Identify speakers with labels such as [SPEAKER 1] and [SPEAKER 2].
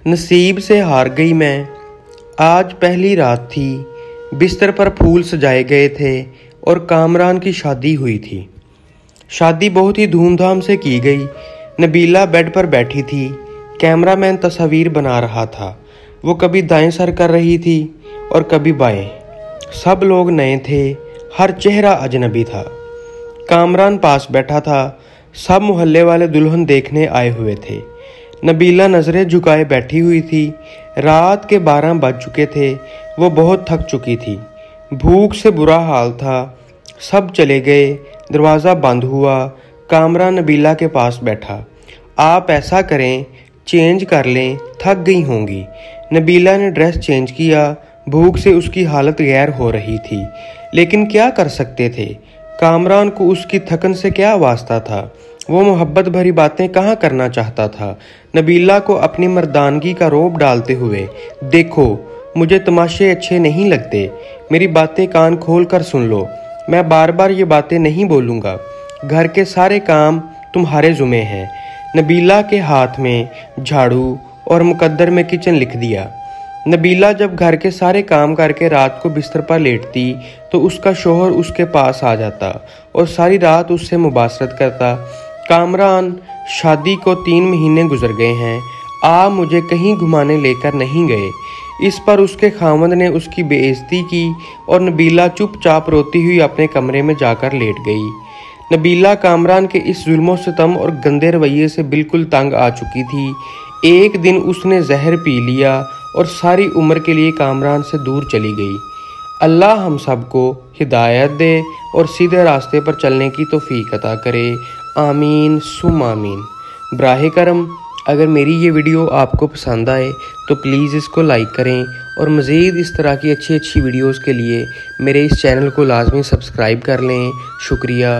[SPEAKER 1] नसीब से हार गई मैं। आज पहली रात थी। बिस्तर पर फूल सजाए गए थे और कामरान की शादी हुई थी। शादी बहुत ही धूमधाम से की गई। नबीला बेड पर बैठी थी। कैमरामैन तस्वीर बना रहा था। वो कभी दाएं सर कर रही थी और कभी बाएं। सब लोग नए थे। हर चेहरा अजनबी था। कामरान पास बैठा था। सब मोहल्ले वाले दुल्हन देखने आए हुए थे। नबीला नज़रें झुकाए बैठी हुई थी। रात के 12 बज चुके थे। वो बहुत थक चुकी थी। भूख से बुरा हाल था। सब चले गए। दरवाज़ा बंद हुआ। कामरान नबीला के पास बैठा। आप ऐसा करें, चेंज कर लें, थक गई होंगी। नबीला ने ड्रेस चेंज किया। भूख से उसकी हालत गैर हो रही थी, लेकिन क्या कर सकते थे। कामरान को उसकी थकन से क्या वास्ता था। वो मोहब्बत भरी बातें कहाँ करना चाहता था। नबीला को अपनी मर्दानगी का रोब डालते हुए, देखो मुझे तमाशे अच्छे नहीं लगते, मेरी बातें कान खोल कर सुन लो, मैं बार बार ये बातें नहीं बोलूँगा, घर के सारे काम तुम्हारे जुम्मे हैं। नबीला के हाथ में झाड़ू और मुकद्दर में किचन लिख दिया। नबीला जब घर के सारे काम करके रात को बिस्तर पर लेटती तो उसका शोहर उसके पास आ जाता और सारी रात उससे मुबासरत करता। कामरान, शादी को 3 महीने गुजर गए हैं, आप मुझे कहीं घुमाने लेकर नहीं गए। इस पर उसके खामद ने उसकी बेइज्जती की और नबीला चुपचाप रोती हुई अपने कमरे में जाकर लेट गई। नबीला कामरान के इस जुल्मो सितम और गंदे रवैये से बिल्कुल तंग आ चुकी थी। एक दिन उसने जहर पी लिया और सारी उम्र के लिए कामरान से दूर चली गई। अल्लाह हम सबको हिदायत दे और सीधे रास्ते पर चलने की तौफीक अता करे। आमीन सुम आमीन। बराहे करम, अगर मेरी ये वीडियो आपको पसंद आए तो प्लीज़ इसको लाइक करें और मज़ीद इस तरह की अच्छी वीडियोज़ के लिए मेरे इस चैनल को लाजमी सब्सक्राइब कर लें। शुक्रिया।